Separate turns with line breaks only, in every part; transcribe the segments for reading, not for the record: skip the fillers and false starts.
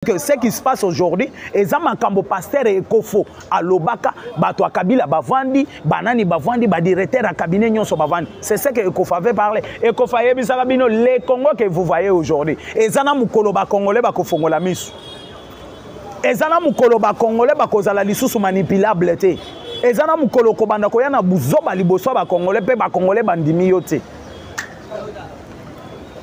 Que ce qui se passe aujourd'hui, ezama kambo pasteur et kofo à Lobaka, bato a Kabila bavandi, banani bavandi, ba directeur à cabinet nyonso bavandi. C'est ce que Ekofa avait parlé. Ekofa yebisaka bino les Congo que vous voyez aujourd'hui. Ezana mukolo ba congolais ba kofongola misu. Ezana mukolo ba congolais ba kozala lisusu manipulable te. Ezana mukolo ko banda ko yana buzoba liboso ba congolais pe ba congolais bandimi yote.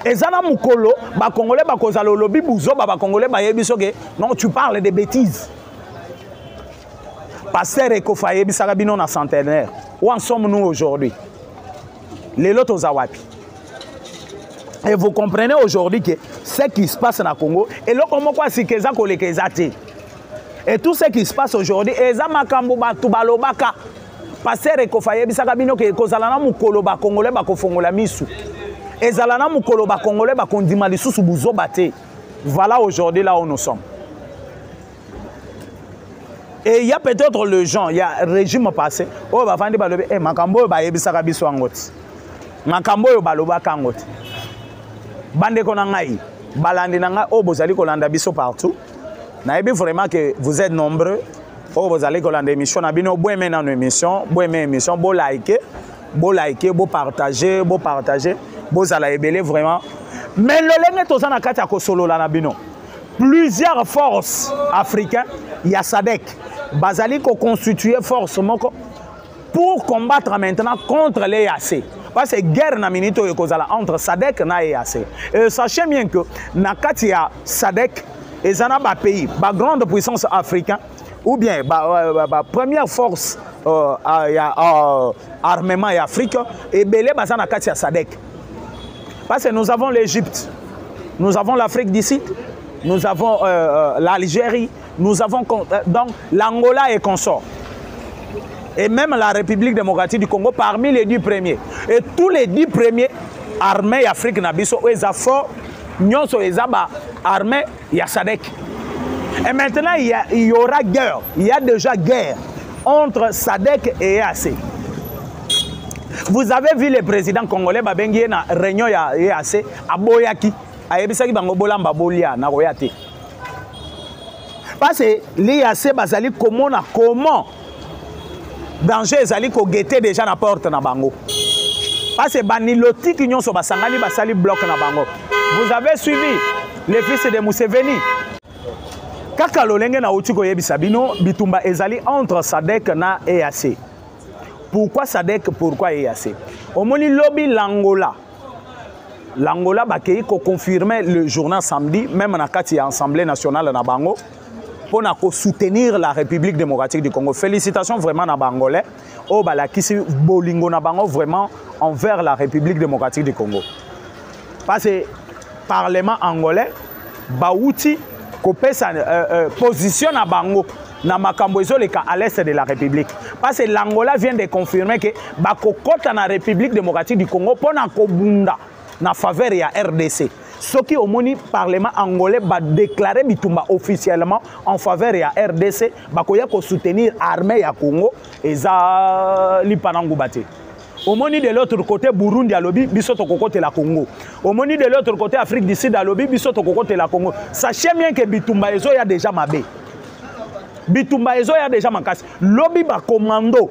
Ezana mukolo ba congolais ba kozala lobi buzoba ba congolais ba yebiso ke non tu parles de bêtises. Pasteur Ekofa yebisaka bino na centenaire. Où en sommes-nous aujourd'hui? Les lotos awapi. Et vous comprenez aujourd'hui que ce qui se passe dans le Congo, et là, comment quoi, c'est que ça et tout ce qui se passe aujourd'hui, et ça, makambo batu balobaka, pasteur Ekofa yebisaka bino ke kozalana mukolo ba congolais ba kofongola misu. Et zalana mukolo ba congolais ba kondima lisusu buzoba te. Voilà aujourd'hui là où nous sommes. Et il y a peut-être le gens, il y a un régime passé, oh ba fandi ba lobe, eh makambo ba yebisaka biso angoti. Makambo yo balobaka angoti. Bande ko na ngai, balandi na ngai o bozali kolanda biso partout. Na yebi vraiment que vous êtes nombreux. O bozali kolanda émission na bino bo aimer na émission, bo aimer émission, bo liker, bo partager, bo ala ebele vraiment. Mais le lenge tozana kati ya kosolo la na bino. Plusieurs forces africaines, il y a SADC, bazali ko constituer force moko pour combattre maintenant contre les EAC. Parce que guerre na minito yokozala entre SADC na EAC. Et sachez bien que na kati ya SADC ezana ba pays, ba grande puissance africaine ou bien ba première force armement et Afrique et belé bazana kati ya SADC. Parce que nous avons l'Égypte, nous avons l'Afrique du Sud, nous avons l'Algérie, nous avons donc l'Angola et consorts. Et même la République démocratique du Congo parmi les 10 premiers. Et tous les 10 premiers armées Afrique Nabiso, Ezafo, Nyonso Ezaba, armée, il y a SADC. Et maintenant, il y aura guerre. Il y a déjà guerre entre SADC et EAC. Vous avez vu le président congolais Babengi na réunion ya EAC à Boyaki. Ayebisaki bango bolamba bolia na royate. Parce que l'EAC bazali comment danger ezali ko guetter déjà na porte na bango. Parce que baniloti ki nyonso basangani basali bloc na bango. Vous avez suivi les fils de Museveni. Kaka lolenge na utiko yebisa bino bitumba ezali entre SADC na EAC. Pourquoi SADC, pourquoi EAC? Au moni lobby l'Angola. L'Angola bakei ko confirmer le journal samedi même na kati ya Assemblée nationale na bango pour na ko soutenir la République démocratique du Congo. Félicitations vraiment na bangolais o balakisi bolingo na bango vraiment envers la République démocratique du Congo. Parce que parlement angolais bauti ko pesa position na bango na makambo ezoleka à l'est de la République. Parce que l'Angola vient de confirmer que bakokota na République démocratique du Congo pona kobunda na faveur ya RDC. Ce qui au moni parlement angolais va déclarer bitumba officiellement en faveur ya RDC, bakoya ko soutenir armée ya Congo eza lipanangu bate. Au moni de l'autre côté Burundi à lobi biso to kokote la Congo. Au moni de l'autre côté Afrique du Sud à lobi biso to kokote la Congo. Sachez bien que bitumba ezo ya déjà mabé. Bitumba ezo ya déjà makasi. Lobby ba commando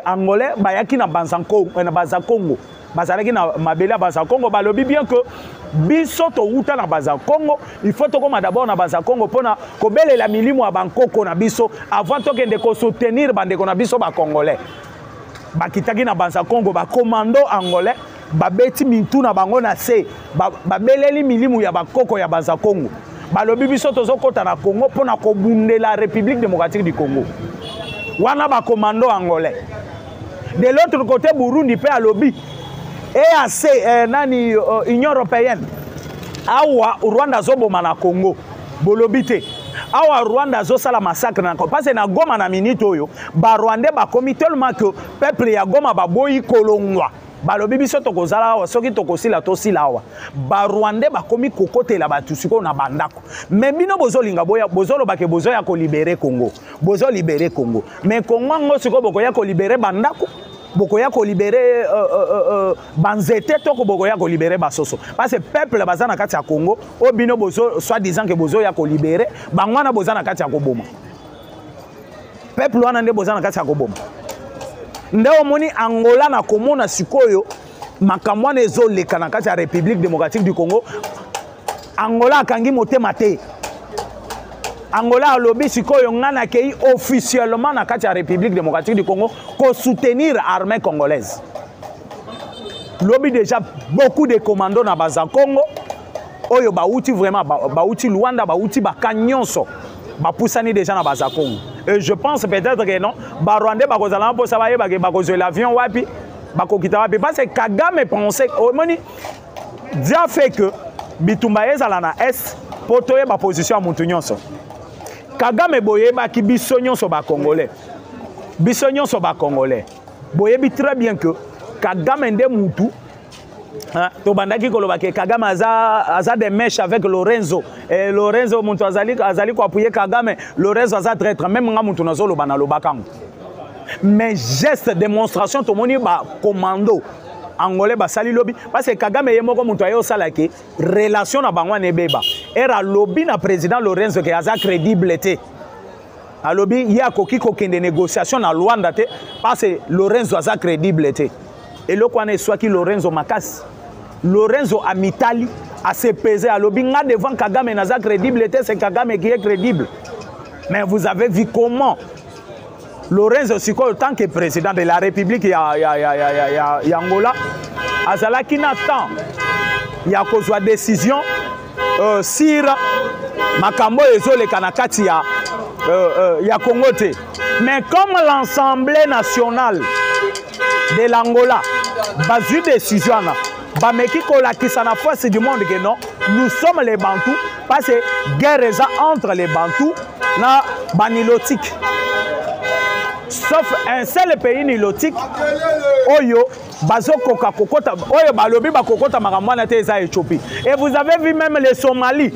angolais ba yaki na Banzanko na Banzakongo. Bazalaki na mabela Banzakongo ba lobby bien que biso to uta na Banzakongo, il faut to koma d'abord na Banzakongo pona ko belela milimo ya bankoko na biso avant to kende ko soutenir bande ko na biso ba congolais. Ba kitaki na Banzakongo ba commando angolais ba beti mintu na bango na se ba beleli milimo ya bankoko ya Banzakongo. Balobi biso tozokota na Congo pona ko bundela la République démocratique du Congo. Wana ba commando angolais. De l'autre côté Burundi pe à lobby EAC nani Union européenne. Awa Rwanda zoboma na Congo. Bolobité. Awa Rwanda zo sala massacre na Congo. Parce que na Goma na minute oyo ba Rwandais ba komi tellement que peuple ya Goma ba boyi kolongwa. Balobi biso tokozala awa soki tokosila tosila awa ba Rwandais bakomi kokotela batusiko na bandako mais bino bozolinga boya bozoloba ke bozoya ko libérer Congo bozo libérer Congo mais Congo ngo siko bokoya ko libérer bandako bokoya ko libérer banzete to ko bokoya ko libérer basoso parce que peuple bazana kati ya Congo obino bozo soit disant que bozo ya ko libérer bangwana bozana kati ya ko boma peuple wana nde bozana kati ya ko boma nde omoni Angola na komona sikoyo makambo wana ezoleka na kati ya République démocratique du Congo Angola akangi motema te Angola alobi sikoyo ngana kei officiellement na kati ya République démocratique du Congo ko soutenir l'armée congolaise. Lobi déjà beaucoup de commandos na baza Congo oyo bauti vraiment bauti Luanda bauti bakanyonso bapusani déjà na baza Congo. Et je pense peut-être que non ba Rwanda bakozala po ça ba bakozwe l'avion wapi bakokita wapi parce que Kagame pensait au moni dia fait que bitumba ezala na est poto ye ba position ya mutu nyonso. Kagame boyeba ki biso nyonso ba congolais. Biso nyonso ba congolais. Boyebi très bien que Kagame nde mutu to bandaki koloba ke Kagame aza des mèches avec Lorenzo et Lorenzo mutu azali ko appuyer Kagame Lorenzo aza traître même nga mutu nazo loba na lobakango. Mais geste démonstration to moni ba commando Angolais basali lobby parce que Kagame yemoko mutu ayo salaki relation na bangwa nebeba era lobby na président Lorenzo ke aza crédible te a lobby ya koki kokende négociation na Luanda te parce que Lorenzo aza crédible te et le kwana swaki Lorenzo makasi Lorenzo a mitali a se peser a lobby nga devant Kagame naza crédible te c'est Kagame qui est crédible mais vous avez vu comment Lorenzo Siko, tant que président de la République, il y a Angola, Azalaki Nathan, il y a une décision, Sir, Makambo Ezole Kanakati, il y a Congote. Mais comme l'Assemblée nationale de l'Angola, bas une décision, Bameki Kola qui s'en a fait du monde que non, nous sommes les Bantous, parce que guerre entre les Bantous, na Banilotique. Sauf un seul pays nilotique, Oyo, Bazo Koka Kokota, Oyo Balobi Bakokota Maramwana Teza Éthiopie. Et vous avez vu même les Somalis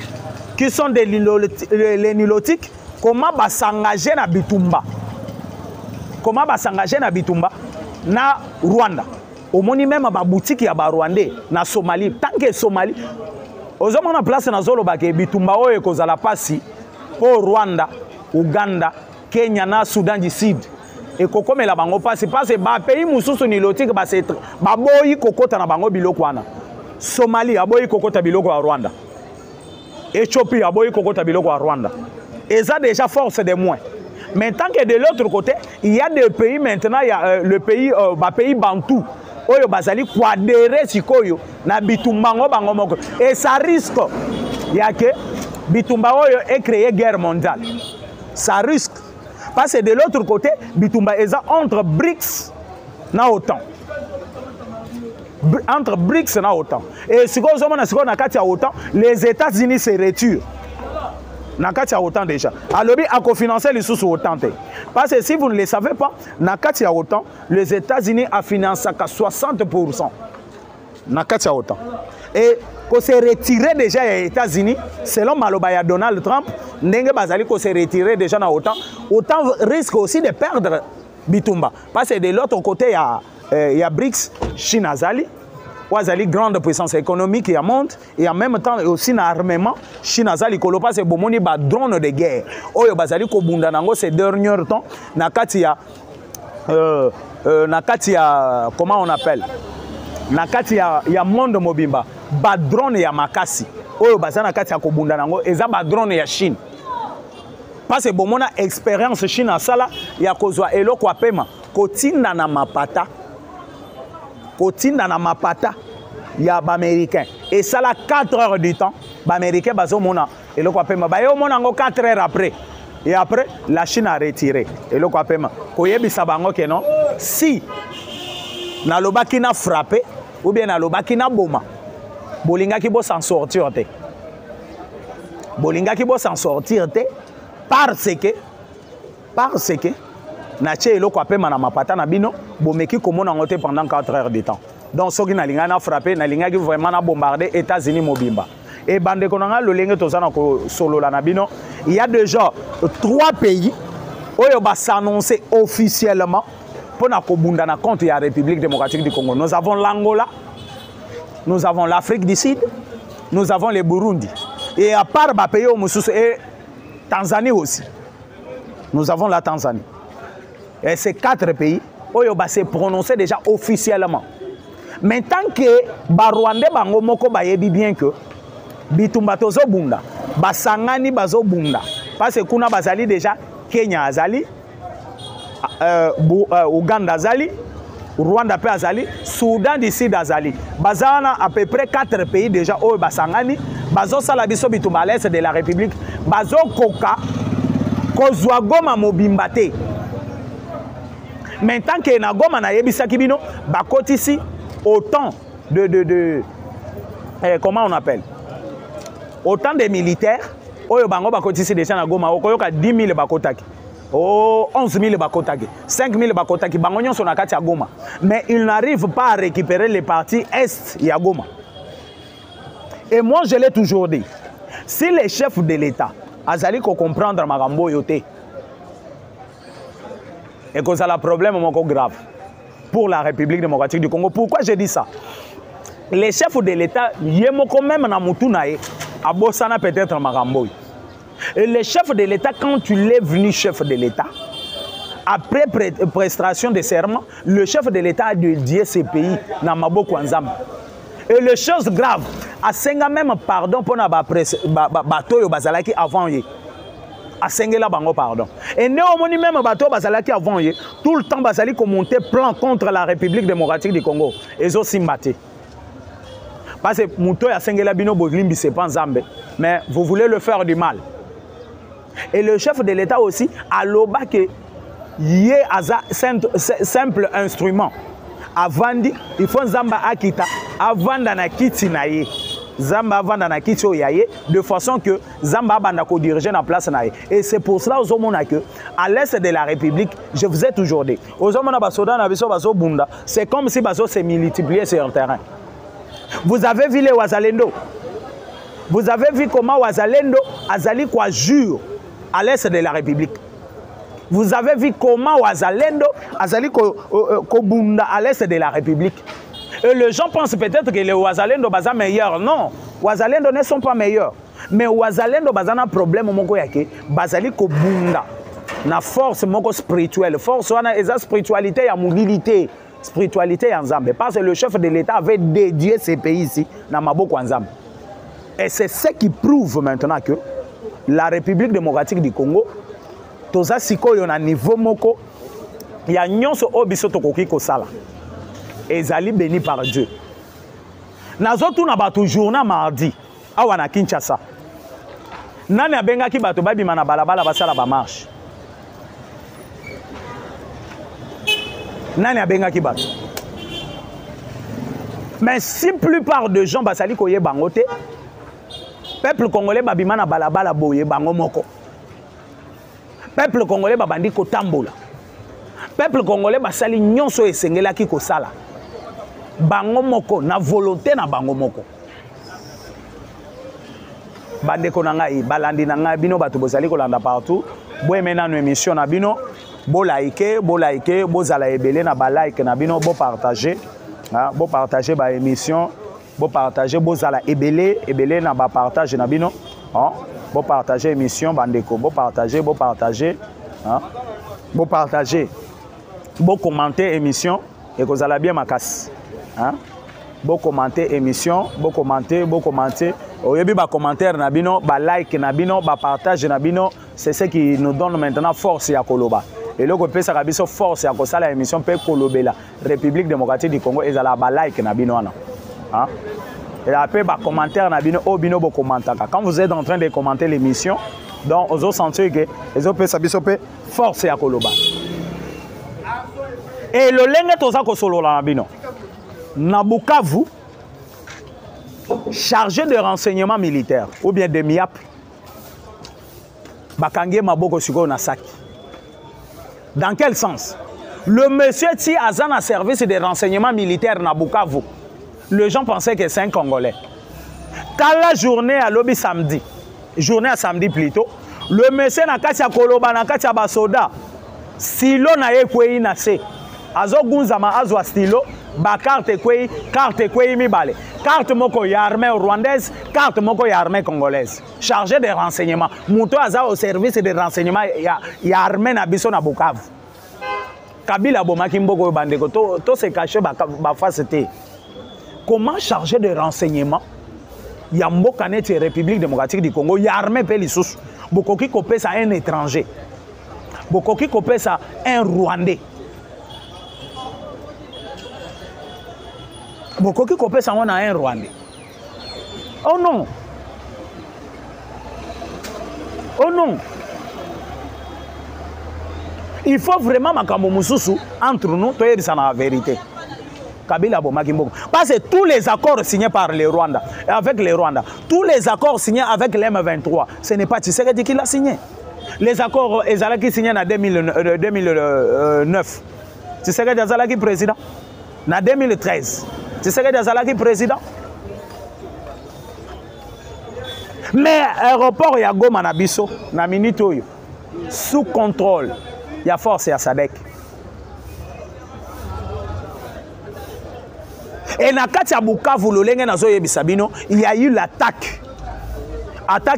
qui sont les nilotiques, comment va s'engager na Bitumba. Comment va s'engager na Bitumba na Rwanda. Au moni même ba boutique ya ba Rwandais na Somalie. Tant que Somalie, aux hommes en place na Zolo Bake Bitumba Oyo kozala pasi pour Rwanda, Uganda, Kenya na Soudan du Sud. Et kokome la bango passe parce que ba pays mususu nilotique ba c'est ba boyi kokota na bango biloko wana. Somalie aboyi kokota biloko à Rwanda. Éthiopie aboyi kokota biloko à Rwanda. Et ça déjà force de moins. Mais tant que de l'autre côté, il y a des pays maintenant, il y a le pays pays Bantou. Oyo bazali kwadere sikoyo na bitumba ngo bango moko. Et ça risque il y a que bitumba oyo est créé guerre mondiale. Ça risque. Parce que de l'autre côté, Bitumba est entre BRICS na OTAN. Entre BRICS na OTAN. Et si vous avez na OTAN, les États-Unis se retirent. Na katia OTAN déjà. Alors, il faut financer les sous OTAN. Parce que si vous ne le savez pas, na katia OTAN, les États-Unis a financé à 60%. Na katia OTAN. Et qu'on s'est retiré déjà aux États-Unis, selon Malobaya Donald Trump, Ndenge Bazali qu'on s'est retiré déjà dans OTAN. OTAN risque aussi de perdre Bitumba. Parce que de l'autre côté, il y a BRICS, Chine Azali, Azali grande puissance économique et monte, et en même temps aussi dans l'armement, Chine Azali Kolopa c'est bomoni ba drone de guerre. Oyo Bazali Kobunda nango ces derniers temps, Nakatia, comment on appelle? Nakati ya monde mobimba ba drone ya makasi oyo bazana kati ya kobunda nango eza ba drone ya Chine parce que bomona expérience Chine asala ya kozwa eloko apema kotinda na mapata ya ba américain et ça la 4 heures du temps ba américain bazomona eloko apema ba yo mona ngo 4 heures après et après la Chine a retiré eloko apema koyebisa bango ke non si na lobaki na frappé ou bien na lobaki na boma bolingaki bo s'en sortir te bolingaki bo s'en sortir te parce que na che eloko apema na mapata na bino bomeki komona ngote pendant 4 heures de temps donc soki na linga na frappé na lingaki vraiment na bombarder États-Unis mobimba et bande konanga lolenge tozana ko solola na bino il y a déjà 3 pays oyo ba s'annoncer officiellement pour na kobunda na compte ya République démocratique du Congo. Nous avons l'Angola, nous avons l'Afrique du Sud, nous avons le Burundi. Et à part les pays et Tanzanie aussi. Nous avons la Tanzanie. Et ces 4 pays, ils se prononcé déjà officiellement. Mais tant que les Rwandais bango moko bayebi bien que bitumba tozo bunda, basangani bazo bunda. Parce que kuna bazali déjà Kenya azali, Ouganda azali, Rwanda pe azali, Soudan du Sud azali. Bazana à peu près 4 pays déjà au basangani, bazo sala biso bitumba à l'est de la République, bazo koka kozwa Goma mobimbate. Maintenant que na Goma na yebisa kibino, bakoti ici autant comment on appelle? Autant de militaires, oyo bango bakoti ici déjà na Goma, okoyoka 10 000 bakotaki. Oh, 11 000 bakotaki, 5 000 bakotaki, bango nyonso na kati ya Goma. Mais ils n'arrivent pas à récupérer les parties est ya Goma. Et moi je l'ai toujours dit, si les chefs de l'État azali ko comprendre makambo yote, et que ça a un problème grave pour la République démocratique du Congo. Pourquoi je dis ça? Les chefs de l'État, quand même na mutunae, à Bossana peut-être Maramboy. Et les chefs de l'État, quand tu l'es venu chef de l'État, après prestation de serment, le chef de l'État a dédié ces pays dans Maboko Nzam. Et les choses graves, à Senga même pardon pour na bateau bazalaki avant yé. À Sengela bango pardon. Et néomoni même bateau bazalaki avant yé, tout le temps bazali ko monter plan contre la République démocratique du Congo. Et aussi mbaté. Parce que Mouto ya Sengela bino bolimbi c'est pas Nzambe, mais vous voulez le faire du mal. Et le chef de l'État aussi a loba que yé aza simple instrument. Avandi, il faut Nzamba akita, avanda na kiti na ye. Zamba avanda na kiti o yaye, de façon que Zamba banda ko diriger na place na ye. Et c'est pour cela aux hommes que à l'est de la République, je vous ai toujours dit, aux hommes na basoda na biso baso bunda, c'est comme si baso se multiplier sur le terrain. Vous avez vu les Wazalendo. Vous avez vu comment Wazalendo azali quoi jure à l'est de la République. Vous avez vu comment Wazalendo azali kobunda à l'est de la République. Et les gens pensent peut-être que les Wazalendo sont meilleurs. Non, Wazalendo ne sont pas meilleurs. Mais Wazalendo ont un problème moko yake, bazali kobunda na force moko spirituelle. Force wana eza spiritualité ya mobilité. Spiritualité en Zambie. Parce que le chef de l'État avait dédié ces pays ici dans Maboko en Zambie. Et c'est ce qui prouve maintenant que la République démocratique du Congo, toza siko yon a niveau moko, il y a nyonso obiso tokoki kosala. Ezali béni par Dieu. Nazotu na batu journée mardi, awa na Kinshasa. Nani abenga ki batu babi mana balabala basala ba marche. Nani abenga ki batu. Mais si plupart de gens basali koye bangote, peuple congolais babima na balabala boye bango moko. Peuple congolais babandi ko tambola. Peuple congolais basali nyonso esengela ki ko sala. Bango moko na volonté na bango moko. Bandeko na ngai balandi na ngai bino batu bozali ko landa partout. Boye mena no émission na bino. Bo like, bo zala ebele na ba like na bino, bo partager, bo partager ba émission, bo partager, bo zala ebele na ba partage na bino, bo partager émission bandeko, bo partager, bo partager, bo commenter émission et que zala bien makasi, bo commenter émission, bo commenter, oyebi ba commentaire na bino, ba like na bino, ba partage na bino, c'est ce qui nous donne maintenant force ya koloba. Et là, on peut se force à cause de l'émission peut kolobela République démocratique du Congo et la like na bino ana. Et après ba commentaire na bino o bino bo commentaire. Quand vous êtes en train de commenter l'émission, donc vous sentez que les autres peut force à koloba. Et le lenge toza ko solo na bino. Na Bukavu chargé de renseignements militaires ou bien de MIAP bakangie maboko siko na saki. Dans quel sens? Le monsieur Ti Azan a service de renseignement militaire na Bukavu. Les gens pensaient que c'est un Congolais. Quand la journée à lobby samedi, journée à samedi plutôt, le monsieur na kati ya koloba na kati ya basoda, silo na ye kwei na se, azo gunzama azwa stylo ba carte kwei mibale carte moko ya armée rwandaise carte moko ya armée congolaise chargé de renseignements muto aza au service de renseignement ya armée na biso na Bukavu Kabila bomaki mboko bandeko to se cacher ba face te comment chargé de renseignements ya mboka neti République démocratique du Congo ya armée pe lisusu bokoki kopesa un étranger bokoki kopesa un Rwandais bokoki kopesa ngona un Rwandais oh non oh non il faut vraiment makambo mususu entre nous toyebisa na vérité Kabila bomaki mboko parce que tous les accords signés par les Rwandais avec les Rwandais tous les accords signés avec l'M23 ce n'est pas Tshisekedi qui l'a signé les accords ezalaki signés en 2009 Tshisekedi azalaki président en 2013 Tshisekedi azalaki président mais aéroport ya Goma na biso na minute oyo sous contrôle ya force ya SADC et na kati ya Bukavu lolenge nazo yebisa bino il y a eu l'attaque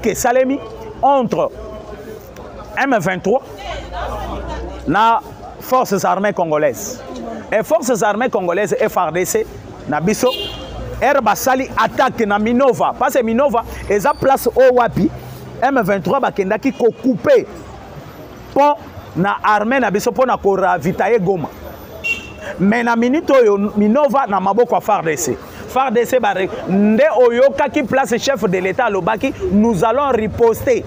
et salemi entre M23 na forces armées congolaises et forces armées congolaises FARDC na biso basali attaque na Minova parce que Minova eza place au wapi M23 bakendaki ko couper pont na armée na biso pona ko ravitailler Goma mais na minute oyo Minova na maboko FARDC bare nde oyoka ki place chef de l'état lobaki nous allons riposter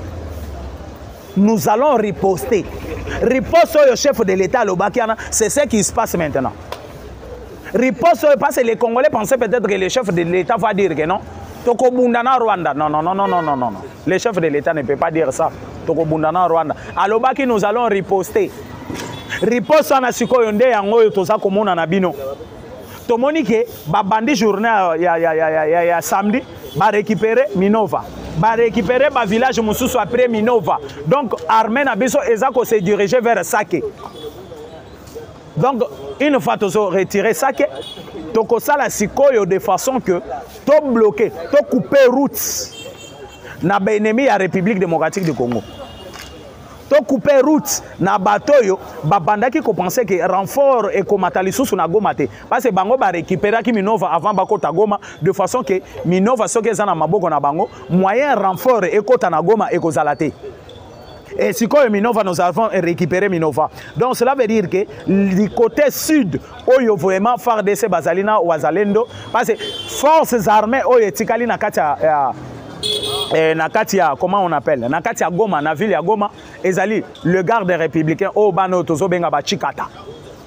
riposte oyo chef de l'état lobaki c'est ce qui se passe maintenant riposte oyo parce que les Congolais pensaient peut-être que le chef de l'état va dire que non toko bundana Rwanda non le chef de l'état ne peut pas dire ça toko bundana Rwanda alobaki nous allons riposter riposte na sikoyo nde yango yo toza komona na bino tomoni ke babandi journée ya samedi ba récupérer Minova ba récupérer ba village mususu après Minova donc armée na biso eza ko se diriger vers Sake donc une fois tozo retirer Sake toko sala sikoyo de façon que to bloquer to couper route na ba ennemi ya République démocratique du Congo to couper route na batoyo babandaki ko penser que renfort et komata lisusu na Goma te parce que bango ba récupérer ki Minova avant bakota Goma de façon que Minova soki eza na maboko na bango moyen renfort et kota na Goma et kozala te et si quoi Minova nous avons récupéré Minova donc cela veut dire que du côté sud oyo vraiment FARDC bazalina wazalendo parce que forces armées oyo tikali na katia na katia comment on appelle na katia Goma na ville ya Goma ezali le garde républicain o bano tozo benga ba chikata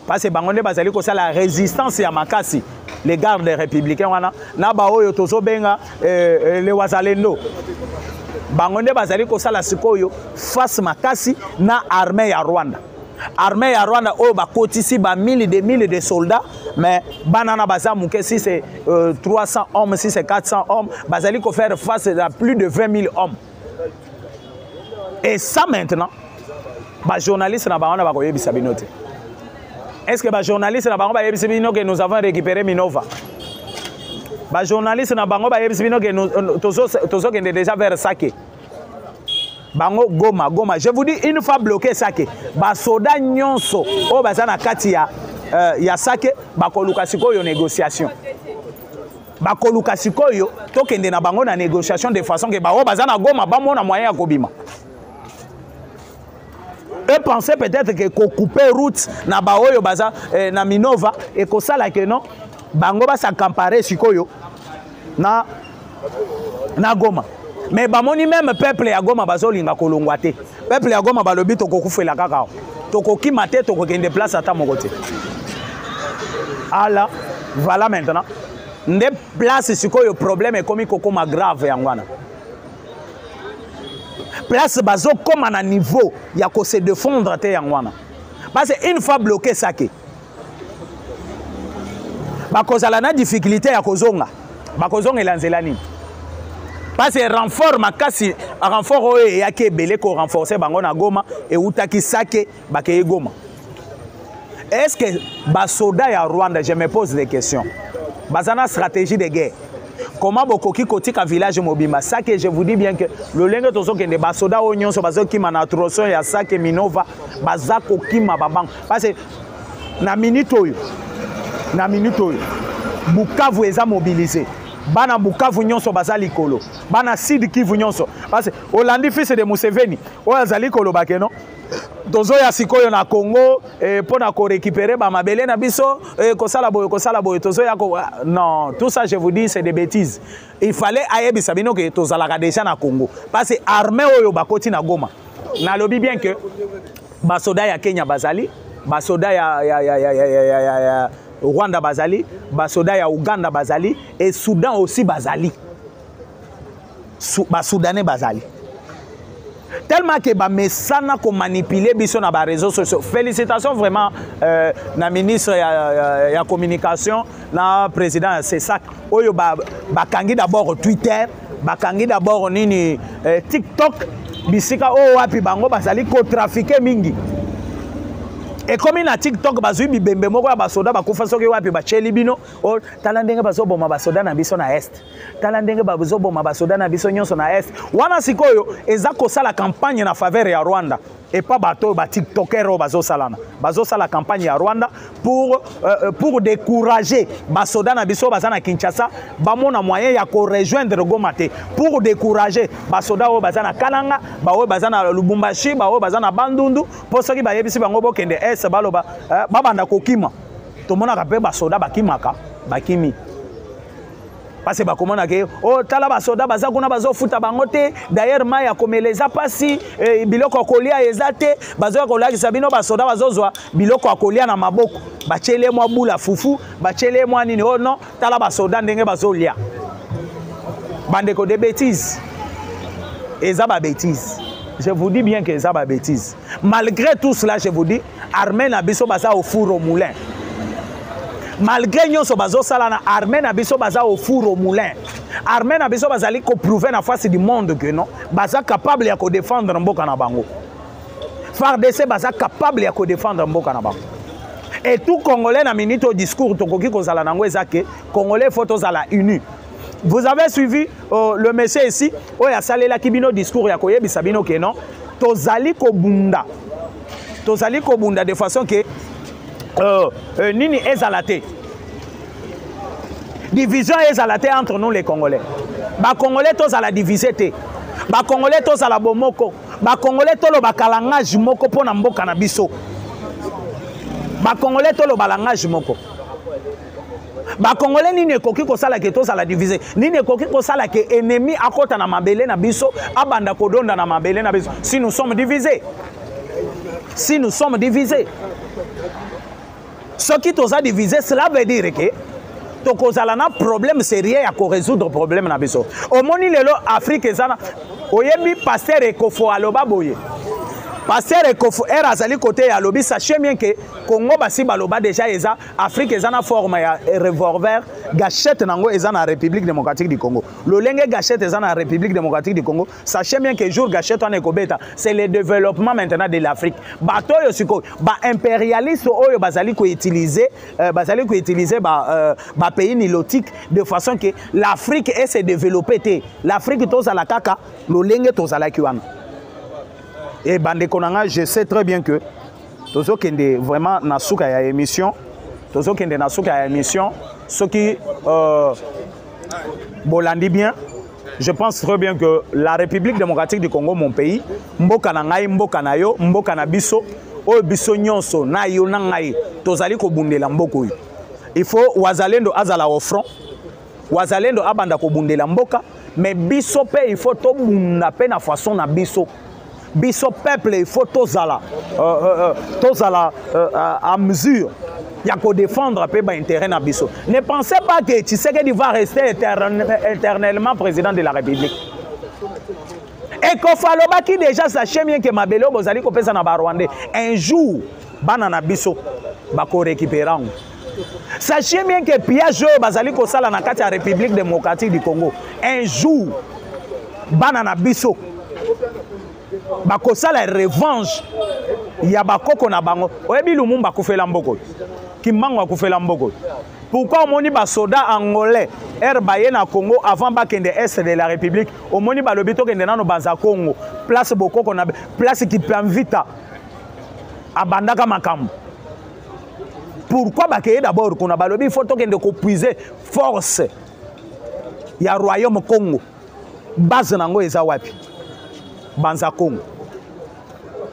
parce que bangonde bazali ko sala résistance ya makasi les gardes républicains wana na ba oyo tozo benga les wazalendo bangonde bazali ko sala sikoyo face makasi na armée ya Rwanda oyo bakotisi ba mille de soldats mais banana baza muke si c'est 300 hommes si c'est 400 hommes bazali ko faire face à plus de 20 000 hommes et ça maintenant ba journaliste na banana ba koyebisa binote est-ce que ba journaliste na bango ba yebisa bino que nous avons récupéré Minova ba journaliste na bango ba yebisa bino que nous tozo kende déjà vers Sake bango Goma je vous dis une fois bloqué Sake ba soda nyonso o bazana kati ya Sake bakoluka sikoyo négociation bakoluka sikoyo tokende na bango na négociation de façon que ba o bazana Goma ba mona moyen ya kobima eux pensaient peut-être que couper route na ba oyo baza na Minova et ko sala que non bango ba s'accamparer sikoyo na Goma mais bamoni même peuple ya Goma bazolinga kolongwa te peuple ya Goma balobi tokokufela kaka tokokima te tokokende place ata moko te ala voilà maintenant nde place sikoyo problème ekomi kokoma grave yangwana place bazokoma na niveau ya ko se défendre te yangwana parce que une fois bloqué Sake bakozala na difficulté ya kozonga bakozonga elanzela nini parce que renfort makasi renfort oyo eyaki ebele ko renforcer bango na Goma et utaki Sake bakeye Goma est-ce que les soldats à Rwanda, je me pose des questions. Bazana stratégie de guerre. Comment bokoki kotika village mobimba? Ça que je vous dis bien que le lengue tozo que les soldats oignon so bazo ki manatroso ya ça que minova bazako kima babang. Parce que na minute oyo Bukavu eza mobilisé. Bana Bukavu nyonso bazali kolo. Bana Sud Kivu nyonso. Parce que Olandi fils de Museveni, oyo azali kolo bakeno. Tozo ya sikoyo na Congo pona ko récupérer ba mabele na biso kosala boyo tozo ya ko non, tout ça je vous dis c'est des bêtises. Il fallait ayebi sabino que tozalaka déjà na Congo parce que armée oyo bakoti na Goma. Na lobi bien que ba soda ya Kenya bazali, ba soda ya Rwanda bazali, basoda ya Uganda bazali et Soudan aussi bazali. Soudanais bazali. Tellement que ba mesana ko manipuler biso na ba réseaux sociaux. Félicitations vraiment na ministre ya communication, na président c'est ça. Oyo ba kangi d'abord Twitter, ba kangi d'abord nini TikTok, bisika o wapi bango bazali ko trafiquer mingi. Et comme il y a TikTok, bazui bibembe moko ya basoda bakufa soki wapi bacheli bino o talandenge bazo boma basoda na biso na est. Talandenge bazo boma basoda na biso nyonso na est. Wana sikoyo eza kosala campagne na faveur ya Rwanda et pas bato ba TikToker bazo salana. Bazo sala campagne ya Rwanda pour décourager basoda na biso bazana Kinshasa, bamona moyen ya ko rejoindre Goma te pour décourager basoda o bazana Kananga, ba o bazana Lubumbashi, ba o bazana Bandundu, pour soki ba yebisi bango bokende est baloba babanda kokima tomona ka pe basoda bakimaka bakimi parce que bakomona ke o tala basoda baza kuna bazo futa bango te d'ailleurs maya komeleza pasi biloko kolia ezate bazo kolia kisabino basoda bazozwa biloko kolia na maboko bachele mwa bula fufu bachele mwa nini oh non tala basoda ndenge bazolia bandeko de bêtises eza ba bêtises. Je vous dis bien que ça va bêtise. Malgré tout cela, je vous dis, armée na biso baza au four au moulin. Malgré nyonso bazo salana, armée na biso baza au four au moulin. Armée na biso bazali ko prouver na face du monde que non, baza capable ya ko défendre mboka na bango. FARDC baza capable ya ko défendre mboka na bango. Et tout Congolais na minute au discours tokoki ko zala nango ezake, Congolais faut tozala uni. Vous avez suivi le monsieur ici, oya salela kibino discours ya koyebi sabino ke non, tozali ko bunda de façon que nini ezalate. Division ezalate entre nous les Congolais. Ba Congolais tozala divisé te. Ba Congolais tozala bomoko. Ba Congolais tolo bakalangage moko pona mboka na biso. Ba Congolais tolo balangage moko. Ba Congolais nini ekoki kosala ke tozala divisé. Nini ekoki kosala ke ennemi akota na mabele na biso, abanda kodonda na mabele na biso. Si nous sommes divisés. Si nous sommes divisés. Ce qui toza divisé, cela veut dire que tokozala na problème sérieux à résoudre problème na biso. Au moni lelo Afrique ezana oyebi pasteur ekofo aloba boye. Pasteur ekofo era azali côté ya lobi, sachez bien que Congo basi baloba déjà eza Afrique ezana forme ya revolver gâchette nango ezana République démocratique du Congo. Lolenge gâchette ezana République démocratique du Congo. Sachez bien que jour gâchette on ekobeta, c'est le développement maintenant de l'Afrique. Bato yo siko ba impérialiste oyo bazali ko utiliser ba pays nilotique de façon que l'Afrique ait se développer. L'Afrique tozala kaka lolenge tozala kiwana. Et Bandekonanga, je sais très bien que Tozo Kende vraiment nasuka ya émission, Tozo Kende nasuka ya émission, ce qui bolandi bien, je pense très bien que la République démocratique du Congo, mon pays, mboka na ngai, mboka na yo, mboka na biso, o biso nyonso na yo na ngai, tozali ko bundela mboko yo. Il faut wazalendo azala au front, wazalendo abanda ko bundela mboka, mais biso pe il faut to bunda pe na façon na biso. Biso peuple, il faut tozala à mesure. Il y a qu'à défendre l'intérêt de biso. Ne pensez pas que Tshisekedi va rester éternellement président de la République. Et qu'on faloba qui déjà sachez bien que Mabelo bozali ko pesa na ba Rwandais. Un jour, banana biso bako récupérer. Sachez bien que piège bazali ko sala na kati ya République démocratique du Congo. Un jour, banana biso bakosala revanche ya bakoko na bango oyebi Lumumba akufela mboko Kimbangu akufela mboko pourquoi omoni basoda angolais baye na Congo avant bakende est de la République omoni balobi tokende nano banza Congo place bokoko na place qui Vita abandaka makambo pourquoi bakeye d'abord kuna balobi il faut tokende ko puiser force ya royaume Congo base nango eza wapi banza Congo.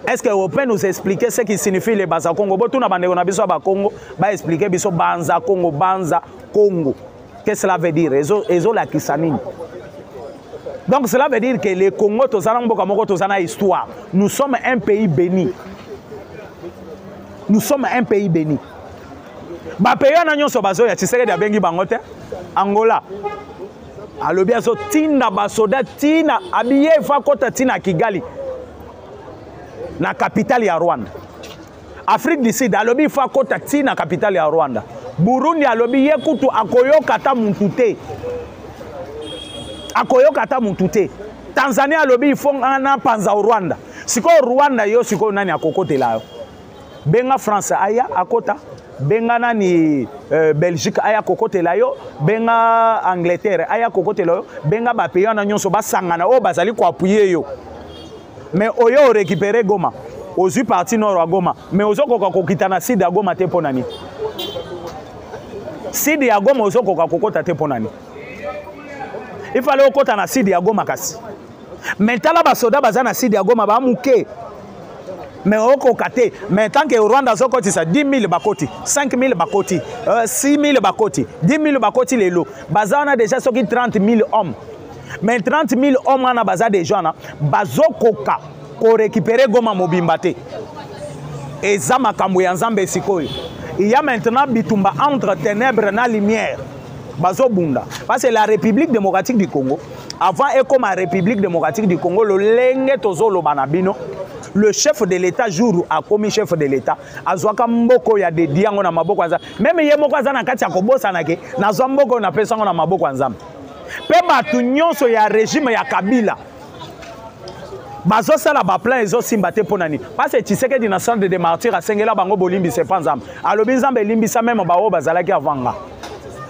Est-ce que vous pouvez nous expliquer ce qui signifie les Banza Congo? Tout le monde a besoin de Congo, va expliquer biso Banza Congo, Banza Congo. Qu'est-ce que cela veut dire? Ezo la kisanini. Donc cela veut dire que les Congo, histoire. Nous sommes un pays béni. Nous sommes un pays béni. Ba pays na nyonso bazo ya Tshisekedi abengi bangote Angola. Alobi azo tinda basoda tina abiye fa kota tina Kigali. Na capitale ya Rwanda. Afrique du Sud alobi fa kota ti na capitale ya Rwanda. Burundi alobi yekutu akoyoka ta muntute. Akoyoka ta muntute. Tanzania alobi ifo na panza Rwanda. Siko Rwanda yo siko nani akokote la yo. Benga France aya akota. Benga nani Belgique aya kokote la yo. Benga Angleterre aya kokote la yo. Benga ba pays na nyonso ba sangana o bazali ko appuyer yo. Mais oyo récupérer Goma. Ozu parti nord à Goma. Mais ozo koka kokita na sud à Goma te ponani. Sud ya Goma ozo koka kokota te ponani. Il fallait okota na sud ya Goma kasi. Maintenant ba soda baza na sud ya Goma ba muke. Mais okoka te. Mais tant que Rwanda zokoti sa 10 000 bakoti, 5 000 bakoti, 6 000 bakoti, 10 000 bakoti lelo. Baza on a déjà soki 30 000 hommes. Mais 30 000 hommes en baza des gens, bazokoka pour récupérer Goma Mobimbate. Et ça makambo ya nzambe sikoyo. Il y a maintenant bitumba entre ténèbres et lumière. Bazobunda. Parce que la République démocratique du Congo, avant et comme la République démocratique du Congo, le lenge tozolo banabino, le chef de l'État jour a commis chef de l'État, azwaka mboko ya de diango na maboko nzambe. Même yemoko za na kati ya kobosa nake, na zwa mboko na pesa na maboko nzambe. Pe batu nyonso ya régime ya Kabila bazo sala ba plan ezo simba te ponani parce que Tshisekedi na centre de martyrs asengela bango bolimbi se panzam alobi nzambe limbisa même ba o bazalaki avanga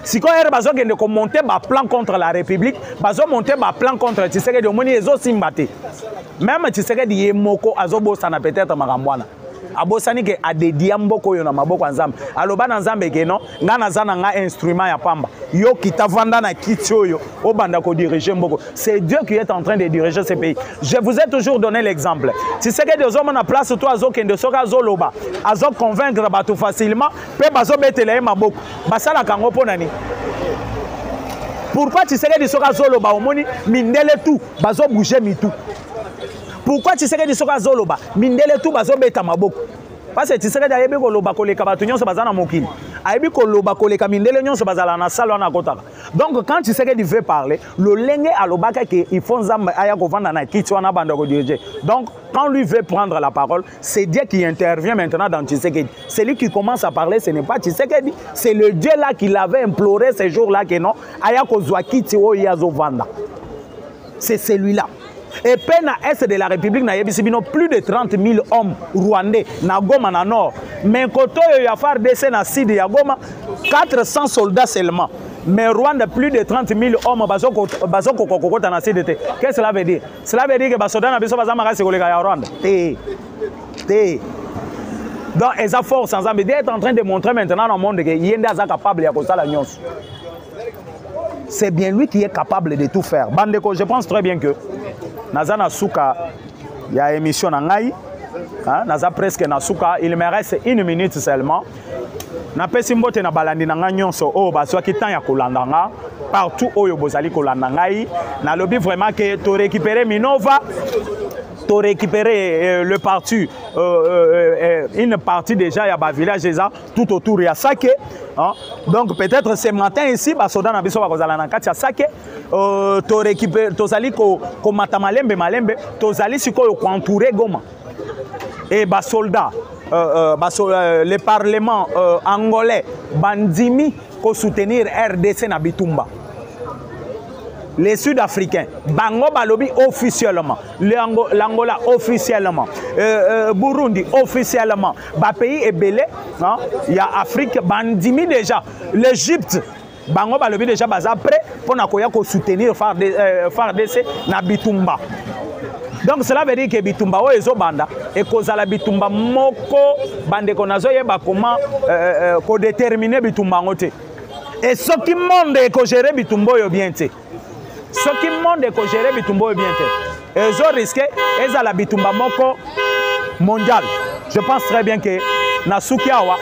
siko ere bazo kende ko monter ba plan contre la République bazo monter ba plan contre Tshisekedi omoni ezo simba te même Tshisekedi ye moko azo bosana peut-être makambwana abosani ke adedia mboko yo na maboko nzambe aloba na nzambe ke non nga nazana nga instrument ya pamba yo kitavanda na kiti oyo obanda ko diriger mboko c'est Dieu qui est en train de diriger ce pays. Je vous ai toujours donné l'exemple. Si c'est que des hommes na place toi azo kende soka zoloba azo convaincre bato facilement pe bazo betela maboko basala kango ponani. Pourquoi tu sais que des soka zoloba omoni mindele tout bazo bouger mitou. Pourquoi tu sais que des soka zoloba mindele tout bazo beta maboko. Parce que tu sais que d'ailleurs ko loba koleka batu nyonso bazana mokili. Aibi ko loba koleka mindele nyonso bazala na salo na kotaka. Donc quand tu sais que tu veux parler, le lenge alobaka ke il faut nzamba aya ko vanda na kiti wana banda ko diriger. Donc quand lui veut prendre la parole, c'est Dieu qui intervient maintenant dans Tshisekedi. C'est lui qui commence à parler, ce n'est pas Tshisekedi, c'est le Dieu là qui l'avait imploré ces jours-là que non aya ko zwa kiti o yazo vanda. C'est celui-là. Et peine à est de la République na yebisibino plus de 30 000 hommes rwandais na Goma na nord. Mais koto yo ya FARDC na sud ya Goma 400 soldats seulement. Mais Rwanda plus de 30 000 hommes bazoko kokota na sud. Qu'est-ce que cela veut dire? Cela veut dire que basoda na biso bazama kasi koleka ya Rwanda. Donc ils ont force ensemble d'être en train de montrer maintenant dans le monde que yende aza capable ya kosala nyonso. C'est bien lui qui est capable de tout faire. Bandeko, je pense très bien que naza na suka ya émission na ngai naza presque na suka, il me reste 1 minute seulement. Na pesi mbote na balandi na nga nyonso o bazwaki temps ya kolanda nga partout oyo bozali kolanda ngai na lobi vraiment que to récupérer Minova, to récupérer le parti une partie déjà ya ba village déjà tout autour ya Sake. Donc peut-être ce matin ici basoda na biso bakozala na kati ya Sake to récupérer tozali ko matamalembe malembe tozali sikoyo ko entourer Goma et basoldat le parlement angolais bandimi ko soutenir RDC na bitumba les Sud-Africains, Bango Balobi officiellement, l'Angola officiellement, Burundi officiellement, ba pays est belé, il y a Afrique, Bandimi déjà, l'Égypte, Bango Balobi déjà bas après pour nakoya ko soutenir FARDC na Bitumba. Donc cela veut dire que Bitumba o ezo banda et kozala Bitumba moko bande konazo yeba comment ko déterminer Bitumba ngote. Et ce qui monde ko gérer Bitumba yo bien té. Ce qui monde ko gérer Bitumba yo bien té. Ezo risqué ezala Bitumba moko mondial. Je pense très bien que na Sukiawa.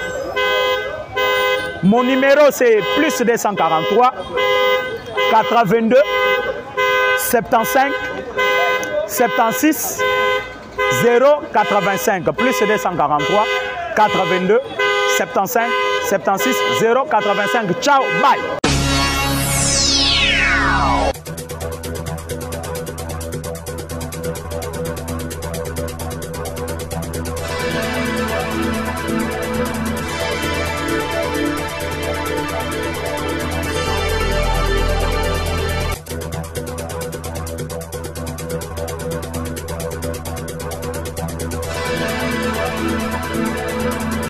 Mon numéro c'est plus 243 82 75 76 085 plus 243 82 75 76 085. Ciao, bye.